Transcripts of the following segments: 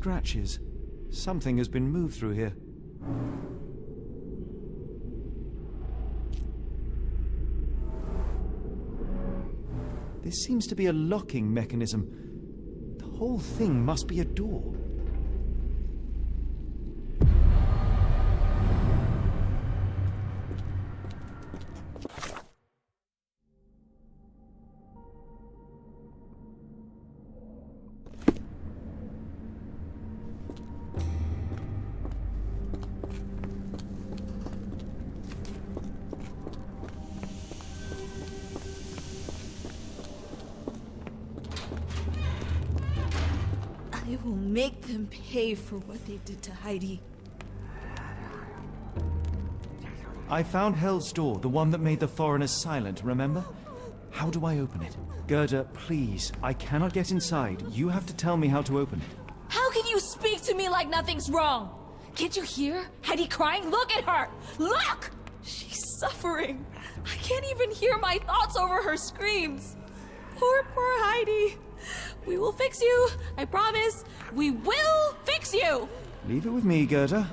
scratches. Something has been moved through here. This seems to be a locking mechanism. The whole thing must be a door. I will make them pay for what they did to Heidi. I found Hell's Door, the one that made the foreigners silent, remember? How do I open it? Gerda, please, I cannot get inside. You have to tell me how to open it. How can you speak to me like nothing's wrong? Can't you hear Heidi crying? Look at her! Look! She's suffering. I can't even hear my thoughts over her screams. Poor Heidi. We will fix you. I promise. We will fix you. Leave it with me, Gerda.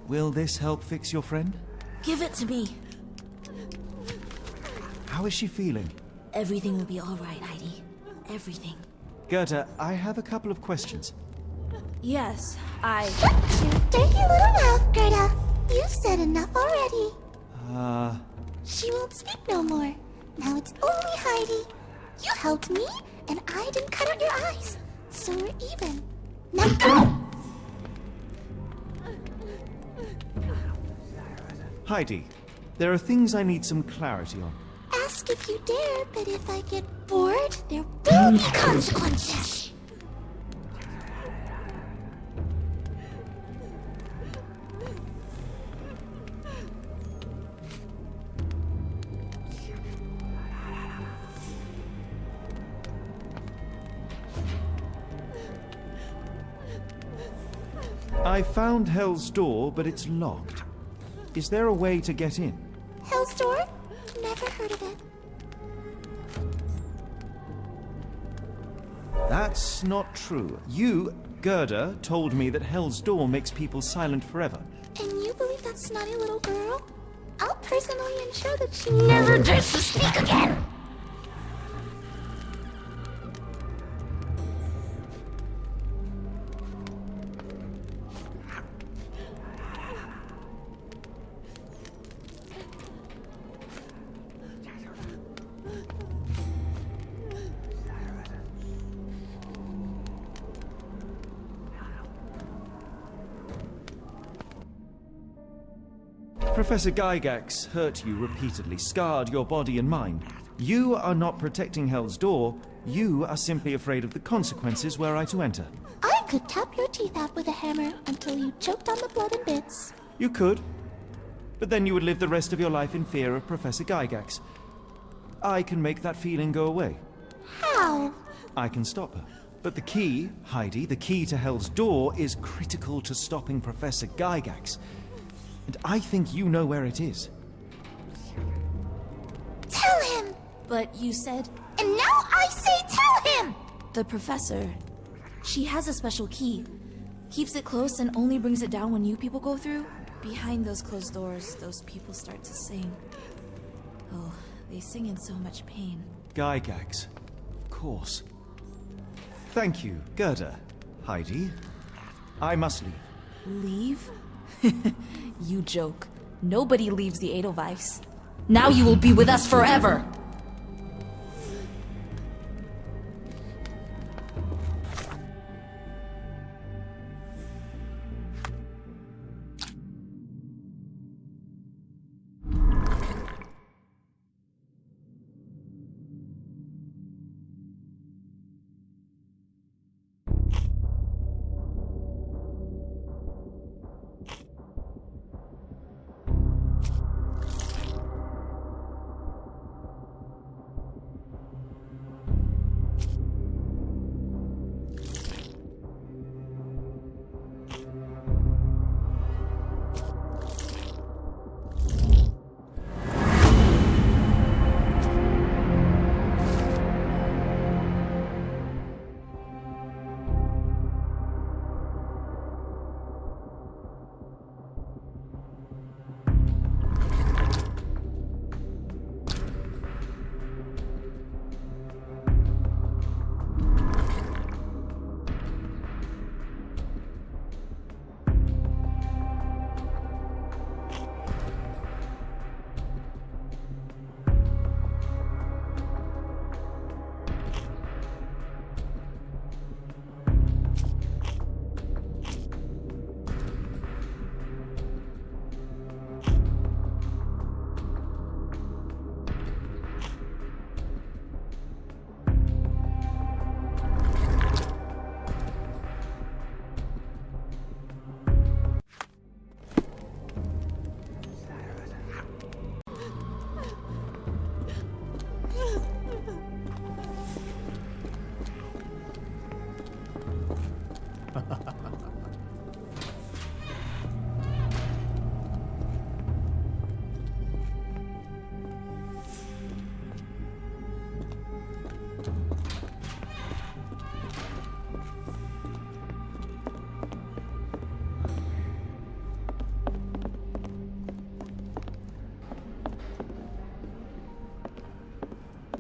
Will this help fix your friend? Give it to me. How is she feeling? Everything will be all right, Heidi. Everything. Gerda, I have a couple of questions. Yes, Shut your dirty little mouth, Gerda. You've said enough already. She won't speak no more. Now it's only Heidi. You helped me, and I didn't cut out your eyes. So we're even. Now go! Heidi, there are things I need some clarity on. Ask if you dare, but if I get bored, there will be consequences. I found Hell's Door, but it's locked. Is there a way to get in? Hell's Door? Never heard of it. That's not true. You, Gerda, told me that Hell's Door makes people silent forever. And you believe that snotty little girl? I'll personally ensure that she never dares to speak again! Professor Gygax hurt you repeatedly, scarred your body and mind. You are not protecting Hell's Door. You are simply afraid of the consequences were I to enter. I could tap your teeth out with a hammer until you choked on the blood and bits. You could, but then you would live the rest of your life in fear of Professor Gygax. I can make that feeling go away. How? I can stop her. But the key, Heidi, the key to Hell's Door is critical to stopping Professor Gygax. And I think you know where it is. Tell him! But you said And now I say tell him! the professor. She has a special key. Keeps it close and only brings it down when you people go through. Behind those closed doors, those people start to sing. Oh, they sing in so much pain. Gygax. Of course. Thank you, Gerda. Heidi. I must leave. Leave? You joke. Nobody leaves the Edelweiss. Now you will be with us forever!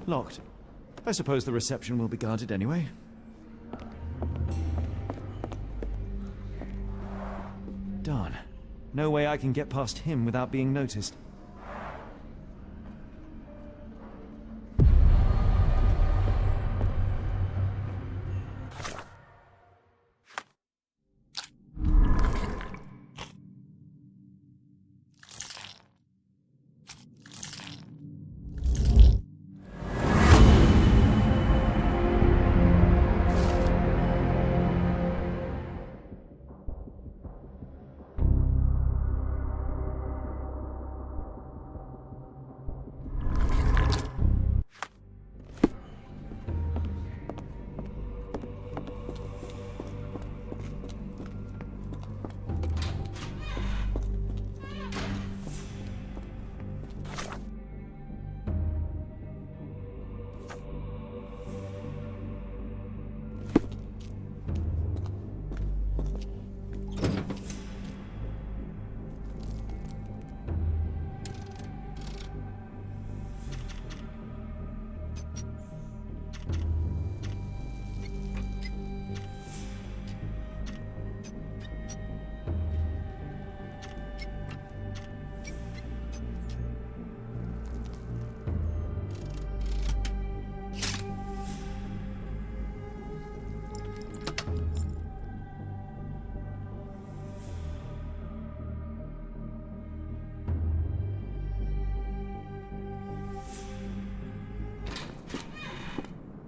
Locked. I suppose the reception will be guarded anyway. Darn. No way I can get past him without being noticed.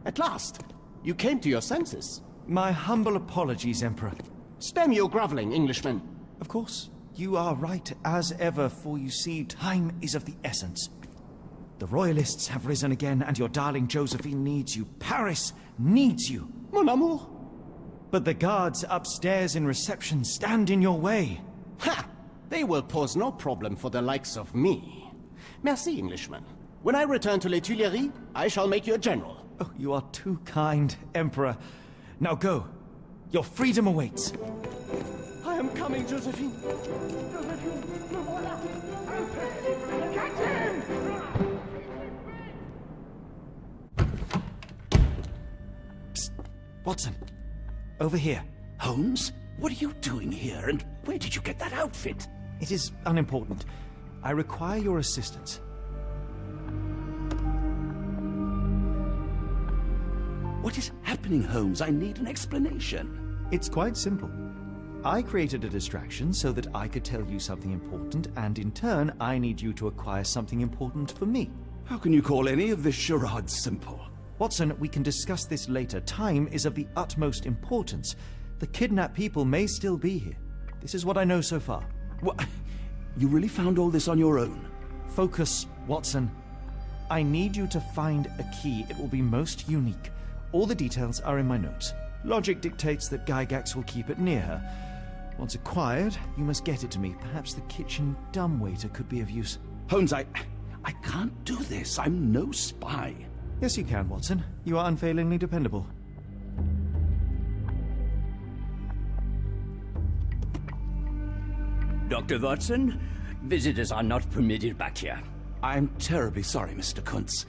At last, you came to your senses. My humble apologies, Emperor. Spare me your groveling, Englishman. Of course, you are right as ever, for you see, time is of the essence. The Royalists have risen again, and your darling Josephine needs you. Paris needs you. Mon amour. But the guards upstairs in reception stand in your way. Ha! They will pose no problem for the likes of me. Merci, Englishman. When I return to Les Tuileries, I shall make you a general. Oh, you are too kind, Emperor. Now go. Your freedom awaits. I am coming, Josephine. Josephine, le voilà. Catch him! Psst. Watson. Over here. Holmes? What are you doing here, and where did you get that outfit? It is unimportant. I require your assistance. What is happening, Holmes? I need an explanation. It's quite simple. I created a distraction so that I could tell you something important, and in turn, I need you to acquire something important for me. How can you call any of this charade simple? Watson, we can discuss this later. Time is of the utmost importance. The kidnapped people may still be here. This is what I know so far. What? You really found all this on your own? Focus, Watson. I need you to find a key. It will be most unique. All the details are in my notes. Logic dictates that Gygax will keep it near her. Once acquired, you must get it to me. Perhaps the kitchen dumbwaiter could be of use. Holmes, I can't do this. I'm no spy. Yes, you can, Watson. You are unfailingly dependable. Dr. Watson, visitors are not permitted back here. I'm terribly sorry, Mr. Kuntz.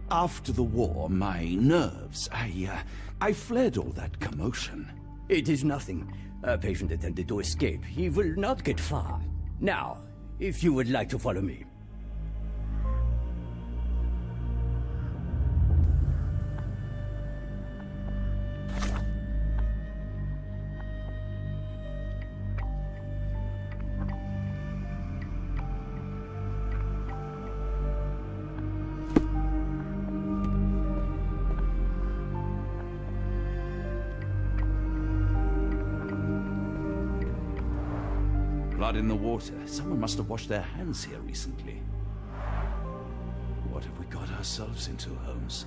After the war, my nerves, I fled all that commotion. It is nothing. A patient attempted to escape. He will not get far. Now, if you would like to follow me. Blood in the water. Someone must have washed their hands here recently. What have we got ourselves into, Holmes?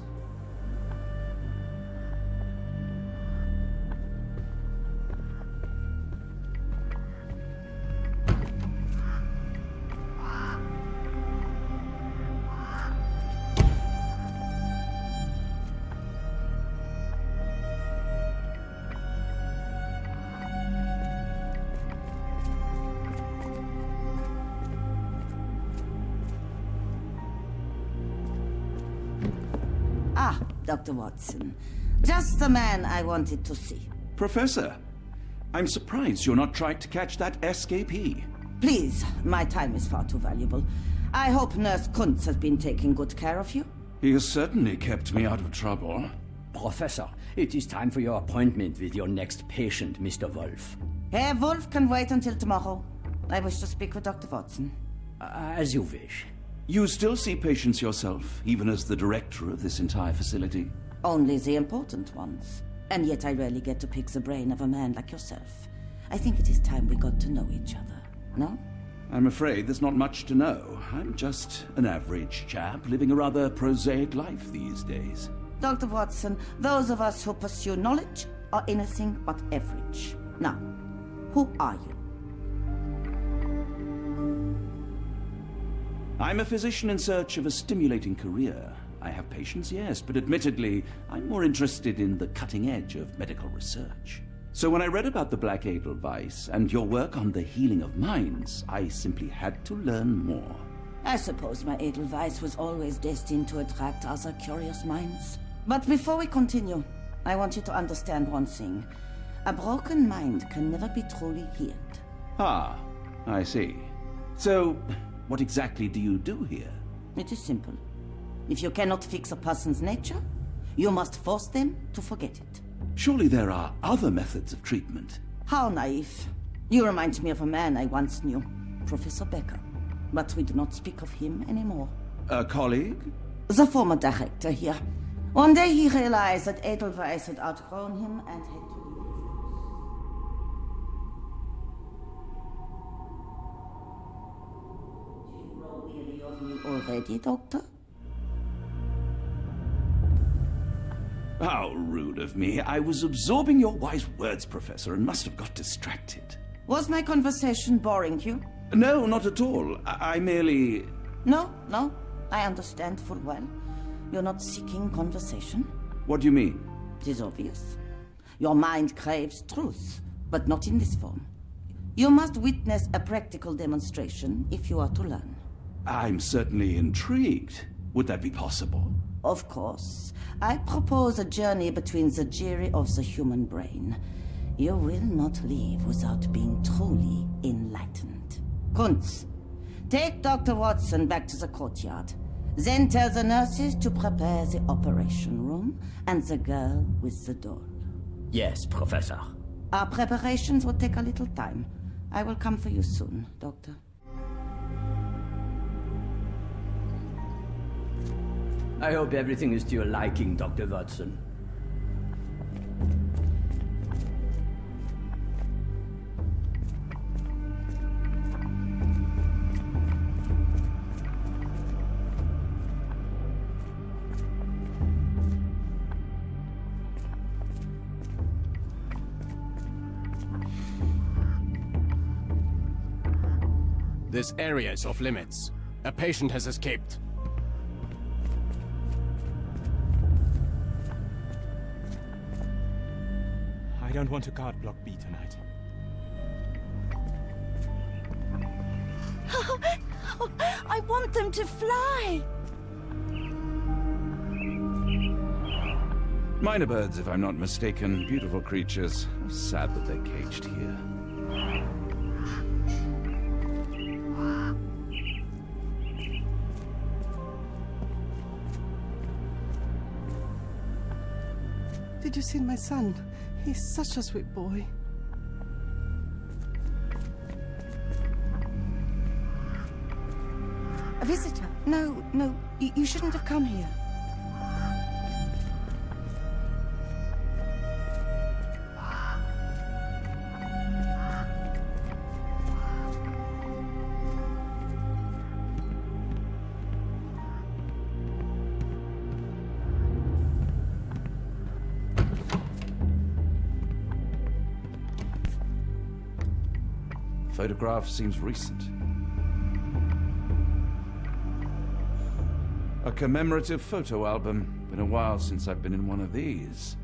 Ah, Dr. Watson. Just the man I wanted to see. Professor, I'm surprised you're not trying to catch that escapee. Please, my time is far too valuable. I hope Nurse Kuntz has been taking good care of you. He has certainly kept me out of trouble. Professor, it is time for your appointment with your next patient, Mr. Wolf. Herr Wolf can wait until tomorrow. I wish to speak with Dr. Watson. As you wish. You still see patients yourself, even as the director of this entire facility? Only the important ones. And yet I rarely get to pick the brain of a man like yourself. I think it is time we got to know each other, no? I'm afraid there's not much to know. I'm just an average chap living a rather prosaic life these days. Dr. Watson, those of us who pursue knowledge are anything but average. Now, who are you? I'm a physician in search of a stimulating career. I have patients, yes, but admittedly, I'm more interested in the cutting edge of medical research. So when I read about the Black Edelweiss and your work on the healing of minds, I simply had to learn more. I suppose my Edelweiss was always destined to attract other curious minds. But before we continue, I want you to understand one thing. A broken mind can never be truly healed. Ah, I see. So, what exactly do you do here? It is simple. If you cannot fix a person's nature, you must force them to forget it. Surely there are other methods of treatment. How naive. You remind me of a man I once knew, Professor Becker. But we do not speak of him anymore. A colleague? The former director here. One day he realized that Edelweiss had outgrown him and had to leave. Do you grow weary of me already, Doctor? How rude of me. I was absorbing your wise words, Professor, and must have got distracted. Was my conversation boring you? No, not at all. I merely... No, I understand full well. You're not seeking conversation. What do you mean? It is obvious. Your mind craves truth, but not in this form. You must witness a practical demonstration if you are to learn. I'm certainly intrigued. Would that be possible? Of course. I propose a journey between the jury of the human brain. You will not leave without being truly enlightened. Kuntz, take Dr. Watson back to the courtyard. Then tell the nurses to prepare the operation room and the girl with the doll. Yes, Professor. Our preparations will take a little time. I will come for you soon, Doctor. I hope everything is to your liking, Dr. Watson. This area is off limits. A patient has escaped. I don't want to guard Block B tonight. I want them to fly! Minor birds, if I'm not mistaken. Beautiful creatures. Sad that they're caged here. Did you see my son? He's such a sweet boy. A visitor? No, you shouldn't have come here. Photograph seems recent. A commemorative photo album. Been a while since I've been in one of these.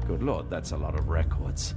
Good Lord, that's a lot of records.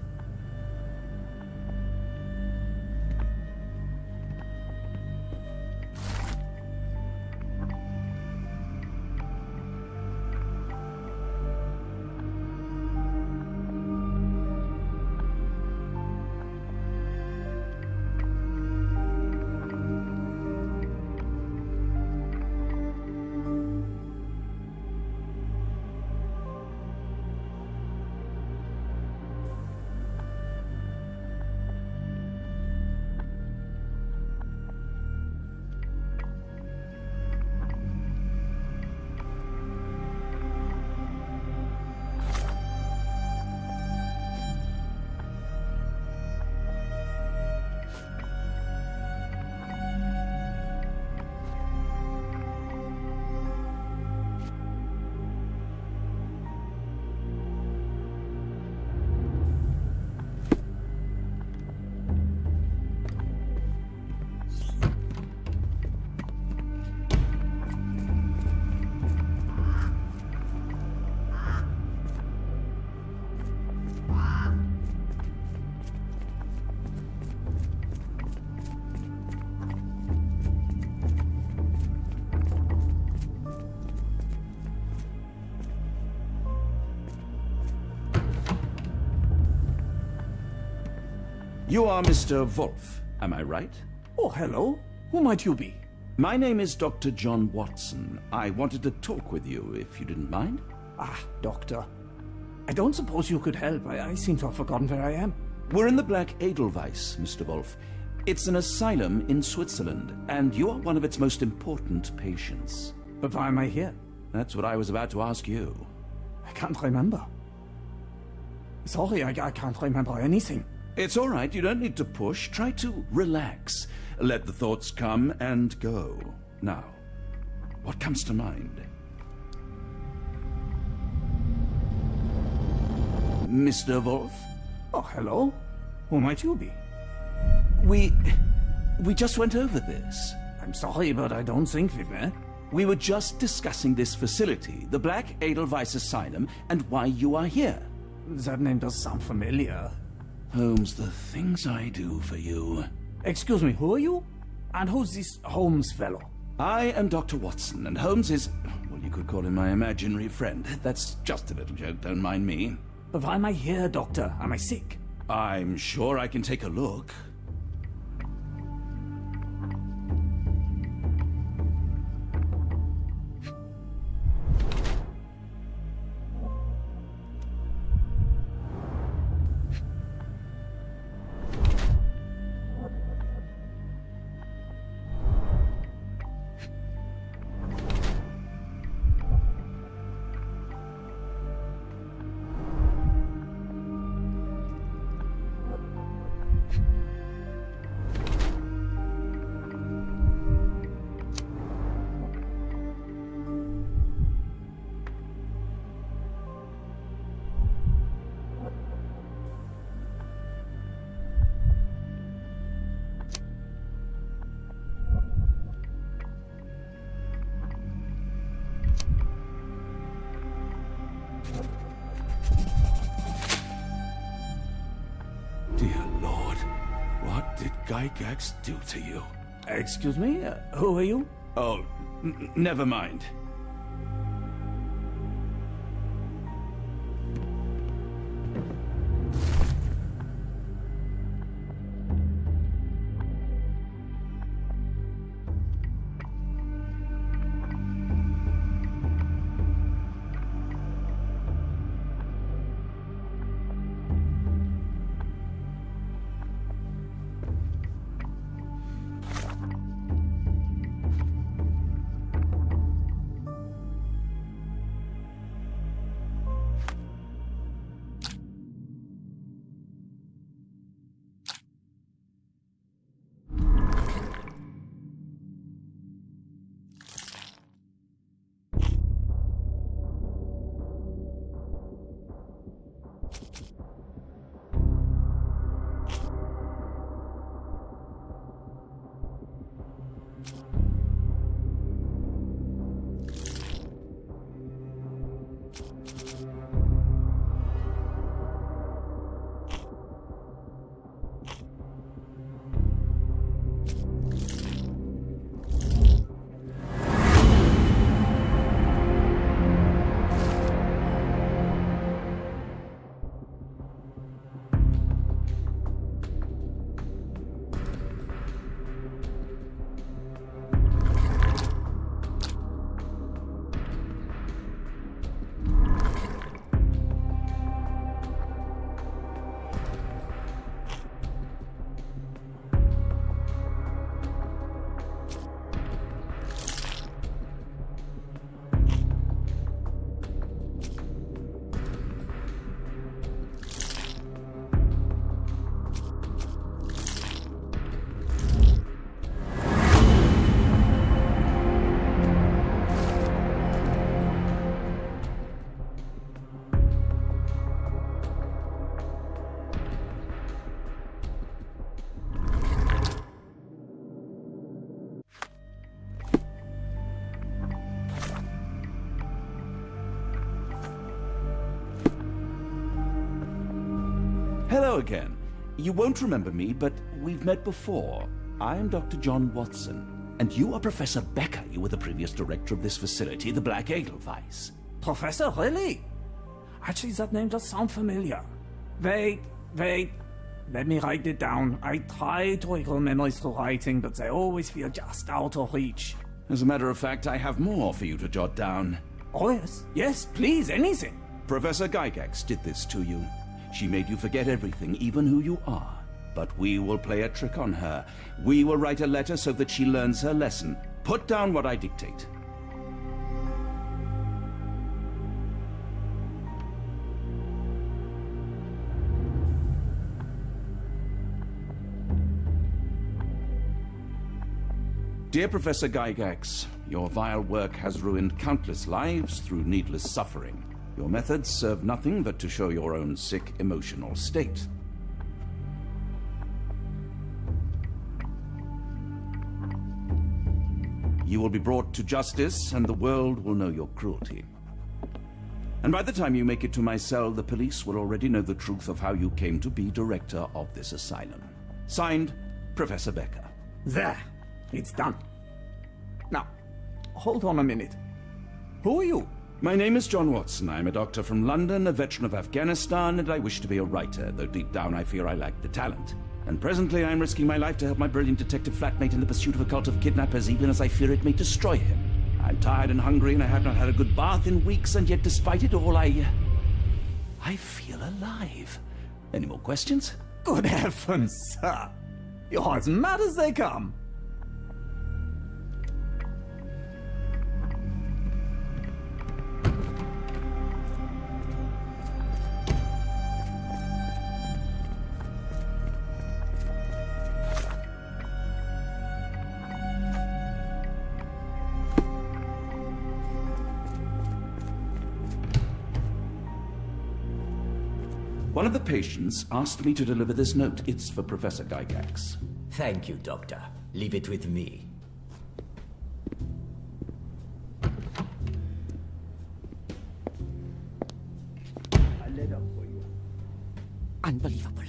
You are Mr. Wolf, am I right? Oh, hello. Who might you be? My name is Dr. John Watson. I wanted to talk with you, if you didn't mind. Ah, doctor. I don't suppose you could help. I seem to have forgotten where I am. We're in the Black Edelweiss, Mr. Wolf. It's an asylum in Switzerland, and you are one of its most important patients. But why am I here? That's what I was about to ask you. I can't remember. Sorry, I can't remember anything. It's all right, you don't need to push. Try to relax. Let the thoughts come and go. Now, what comes to mind? Mr. Wolf? Oh, hello. Who might you be? We just went over this. I'm sorry, but I don't think we've met. We were just discussing this facility, the Black Edelweiss Asylum, and why you are here. That name does sound familiar. Holmes, the things I do for you. Excuse me, who are you? And who's this Holmes fellow? I am Dr. Watson, and Holmes is, well, you could call him my imaginary friend. That's just a little joke, don't mind me. But why am I here, Doctor? Am I sick? I'm sure I can take a look. Dear Lord, what did Gygax do to you? Excuse me? Who are you? Oh, never mind. Hello again. You won't remember me, but we've met before. I am Dr. John Watson, and you are Professor Becker. You were the previous director of this facility, the Black Edelweiss. Professor, really? Actually, that name does sound familiar. Wait. Let me write it down. I try to recall memories through writing, but they always feel just out of reach. As a matter of fact, I have more for you to jot down. Oh, yes. Yes, please, anything. Professor Gygax did this to you. She made you forget everything, even who you are. But we will play a trick on her. We will write a letter so that she learns her lesson. Put down what I dictate. Dear Professor Gygax, your vile work has ruined countless lives through needless suffering. Your methods serve nothing but to show your own sick emotional state. You will be brought to justice, and the world will know your cruelty. And by the time you make it to my cell, the police will already know the truth of how you came to be director of this asylum. Signed, Professor Becker. There. It's done. Now, hold on a minute. Who are you? My name is John Watson. I'm a doctor from London, a veteran of Afghanistan, and I wish to be a writer, though deep down I fear I lack the talent. And presently I'm risking my life to help my brilliant detective flatmate in the pursuit of a cult of kidnappers, even as I fear it may destroy him. I'm tired and hungry, and I have not had a good bath in weeks, and yet despite it all, I feel alive. Any more questions? Good heavens, sir. You're as mad as they come. One of the patients asked me to deliver this note. It's for Professor Gygax. Thank you, Doctor. Leave it with me. A letter for you. Unbelievable.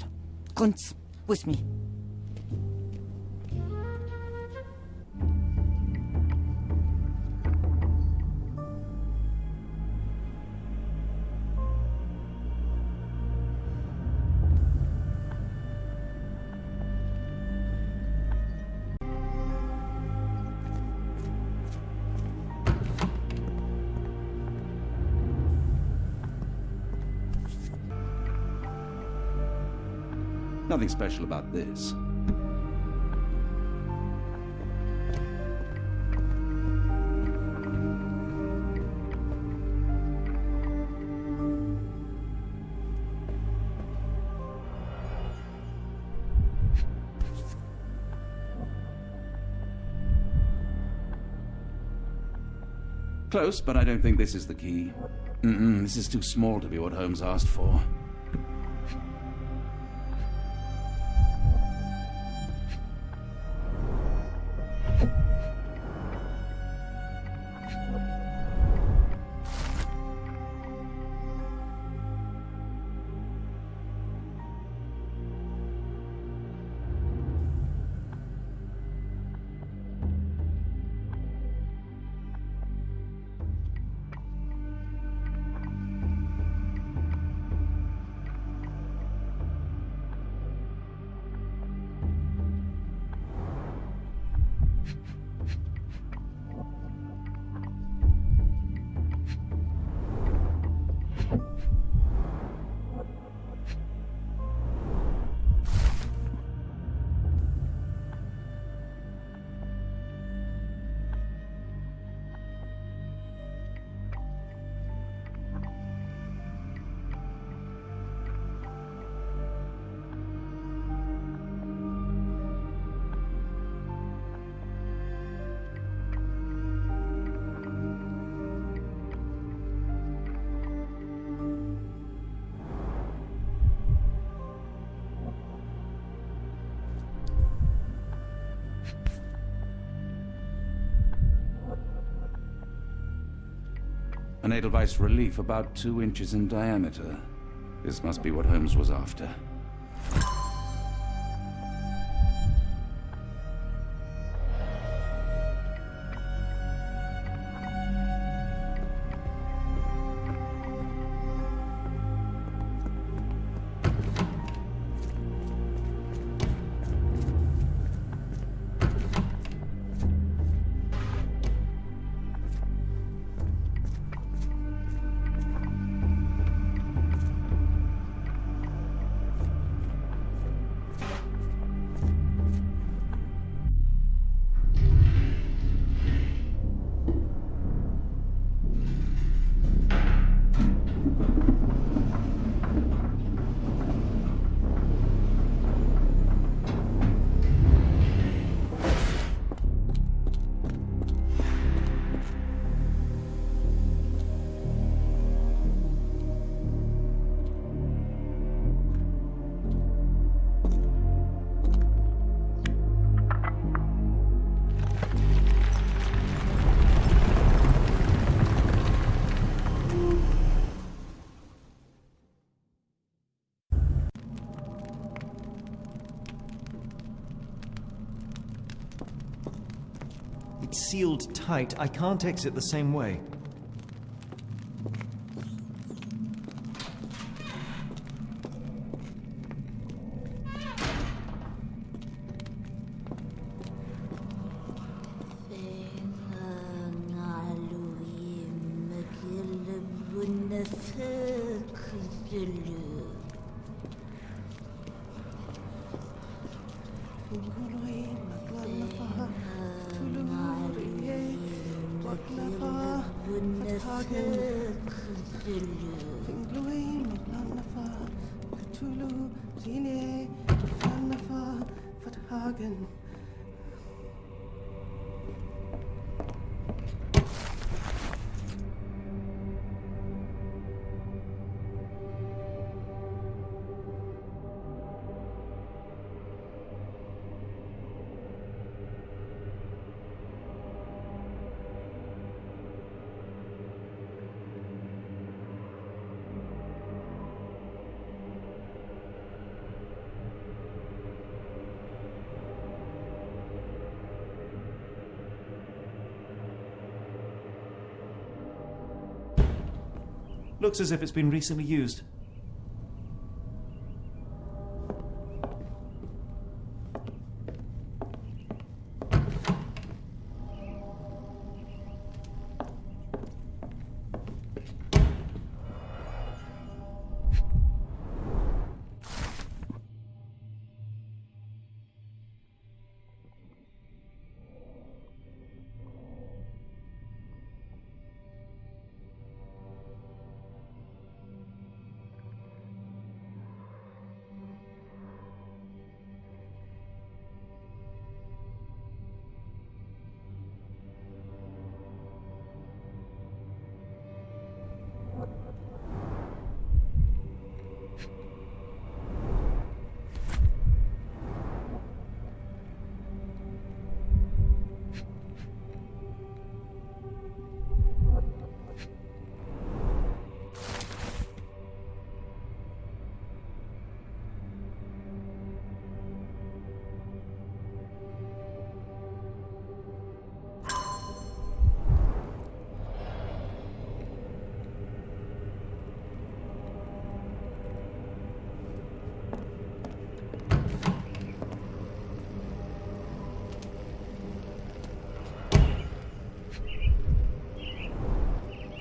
Kunz, with me. Nothing special about this. Close, but I don't think this is the key. This is too small to be what Holmes asked for. An Edelweiss relief about 2 inches in diameter. This must be what Holmes was after. It's sealed tight. I can't exit the same way. Looks as if it's been recently used.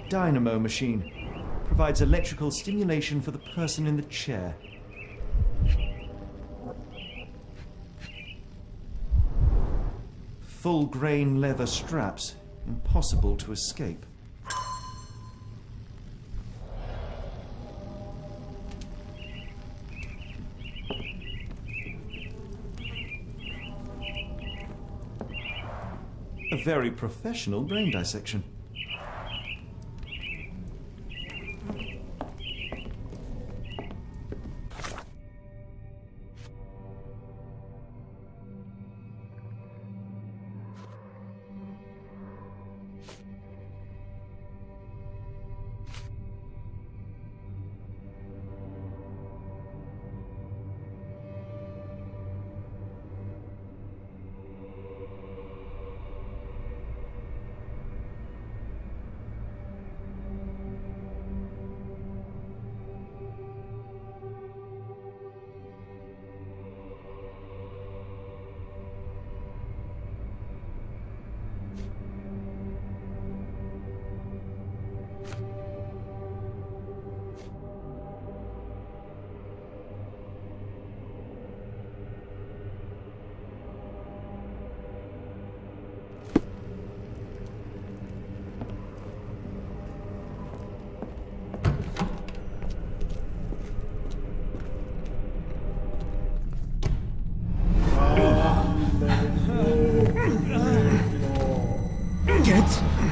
Dynamo machine. Provides electrical stimulation for the person in the chair. Full grain leather straps. Impossible to escape. A very professional brain dissection.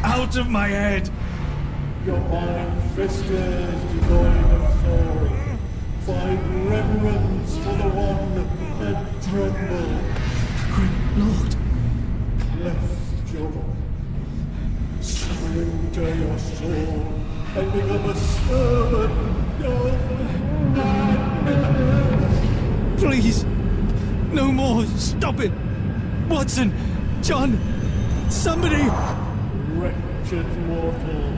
Out of my head! Your mind festers devoid of soul. Find reverence for the one and tremble. Great Lord! Left your surrender your soul and become a servant of madness. Please! No more! Stop it! Watson! John! Somebody! Wretched mortal,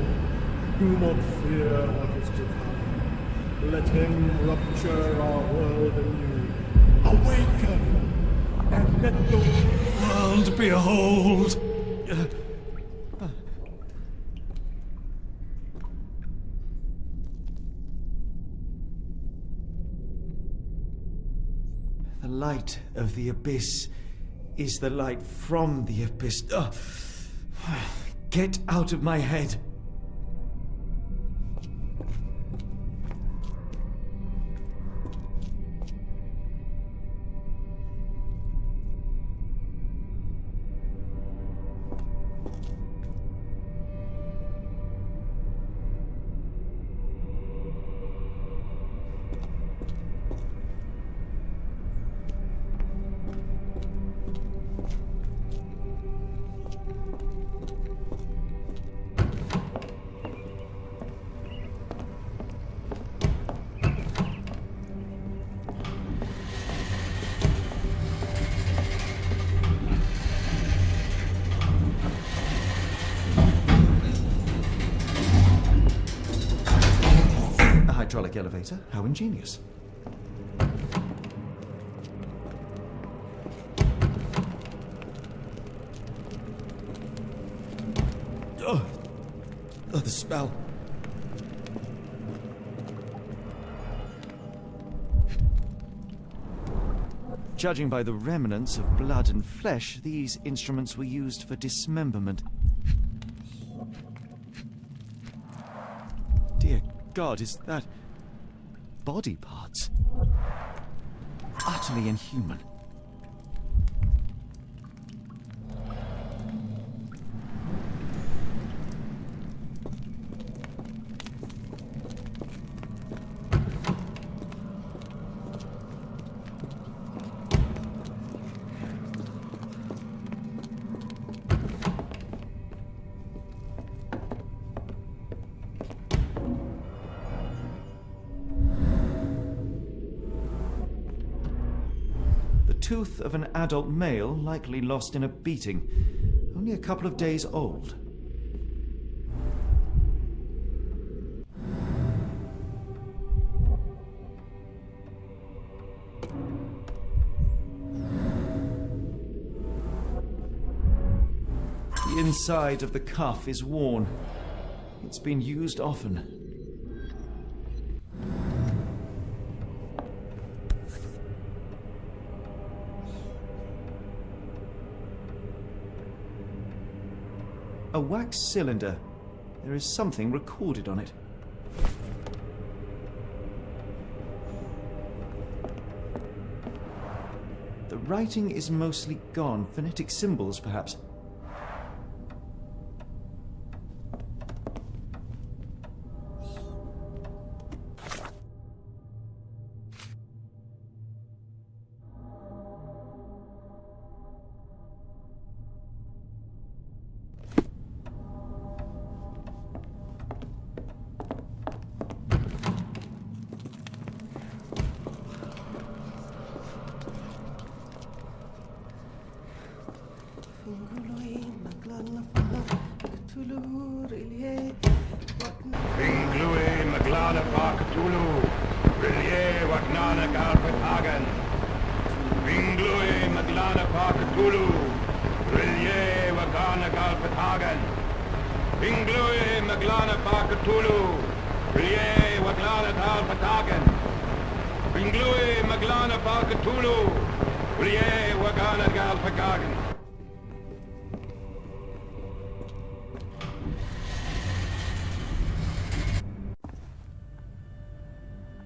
do not fear what is to come. Let him rupture our world anew. Awaken! And let the World behold! The light of the abyss is the light from the abyss. Get out of my head. Hydraulic elevator? How ingenious. Oh, the smell. Judging by the remnants of blood and flesh, these instruments were used for dismemberment. Dear God, is that body parts? Utterly inhuman. Tooth of an adult male, likely lost in a beating, only a couple of days old. The inside of the cuff is worn. It's been used often. A wax cylinder. There is something recorded on it. The writing is mostly gone. Phonetic symbols, perhaps.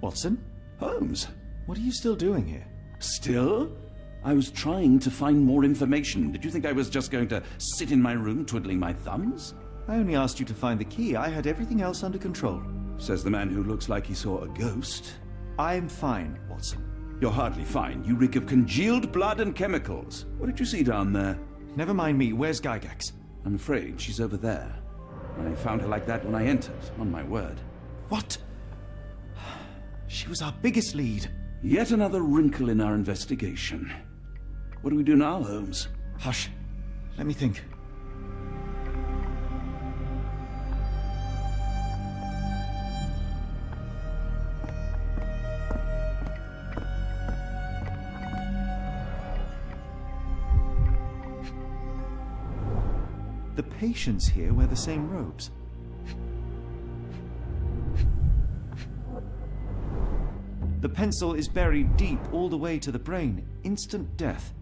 Watson? Holmes? What are you still doing here? Still? I was trying to find more information. Did you think I was just going to sit in my room twiddling my thumbs? I only asked you to find the key. I had everything else under control. Says the man who looks like he saw a ghost. I'm fine, Watson. You're hardly fine. You reek of congealed blood and chemicals. What did you see down there? Never mind me. Where's Gygax? I'm afraid she's over there. I found her like that when I entered, on my word. What? She was our biggest lead. Yet another wrinkle in our investigation. What do we do now, Holmes? Hush. Let me think. The patients here wear the same robes. The pencil is buried deep all the way to the brain. Instant death.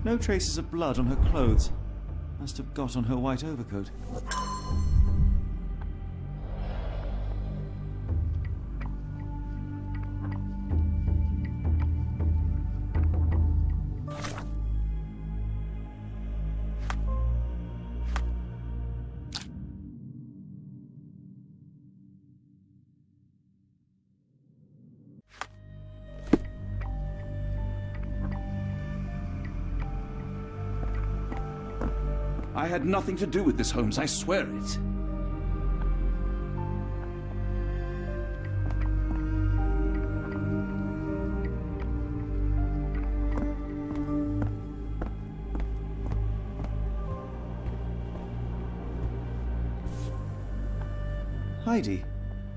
No traces of blood on her clothes. Must have got on her white overcoat. I had nothing to do with this, Holmes, I swear it. Heidi,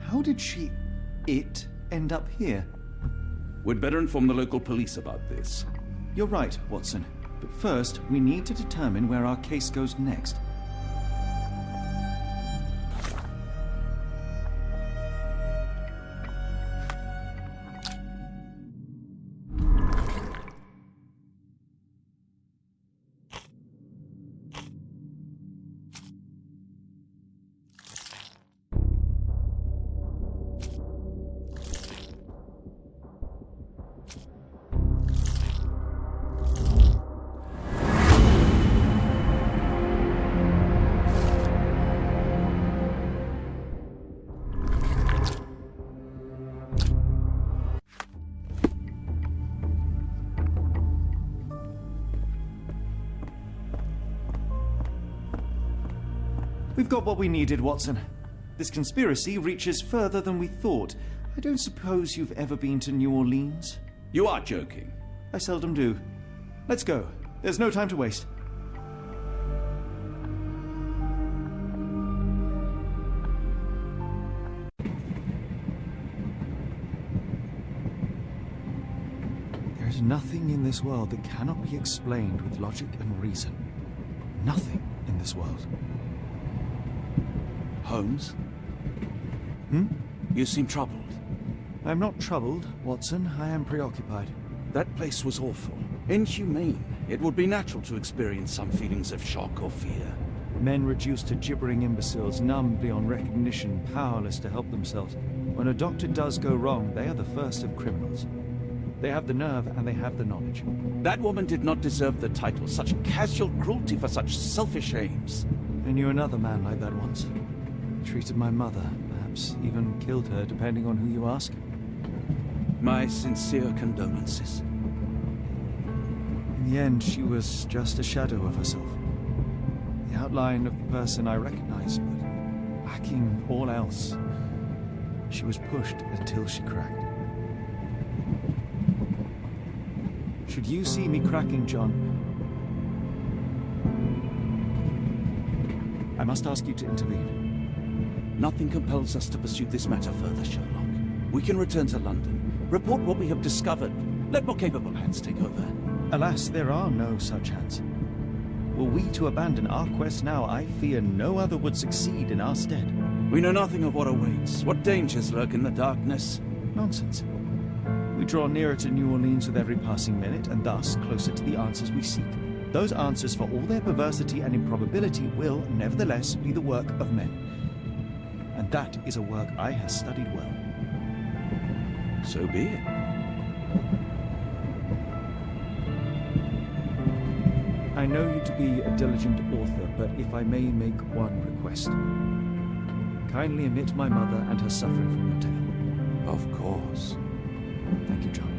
how did it end up here? We'd better inform the local police about this. You're right, Watson. But first, we need to determine where our case goes next. We've got what we needed, Watson. This conspiracy reaches further than we thought. I don't suppose you've ever been to New Orleans? You are joking. I seldom do. Let's go. There's no time to waste. There is nothing in this world that cannot be explained with logic and reason. Nothing in this world. Holmes? You seem troubled. I'm not troubled, Watson. I am preoccupied. That place was awful. Inhumane. It would be natural to experience some feelings of shock or fear. Men reduced to gibbering imbeciles, numb beyond recognition, powerless to help themselves. When a doctor does go wrong, they are the first of criminals. They have the nerve and they have the knowledge. That woman did not deserve the title. Such casual cruelty for such selfish aims. I knew another man like that once. He treated my mother, perhaps even killed her, depending on who you ask. My sincere condolences. In the end, she was just a shadow of herself. The outline of the person I recognized, but lacking all else. She was pushed until she cracked. Should you see me cracking, John, I must ask you to intervene. Nothing compels us to pursue this matter further, Sherlock. We can return to London, report what we have discovered. Let more capable hands take over. Alas, there are no such hands. Were we to abandon our quest now, I fear no other would succeed in our stead. We know nothing of what awaits, what dangers lurk in the darkness. Nonsense. We draw nearer to New Orleans with every passing minute, and thus closer to the answers we seek. Those answers, for all their perversity and improbability, will, nevertheless, be the work of men. And that is a work I have studied well. So be it. I know you to be a diligent author, but if I may make one request. Kindly omit my mother and her suffering from your tale. Of course. Thank you, John.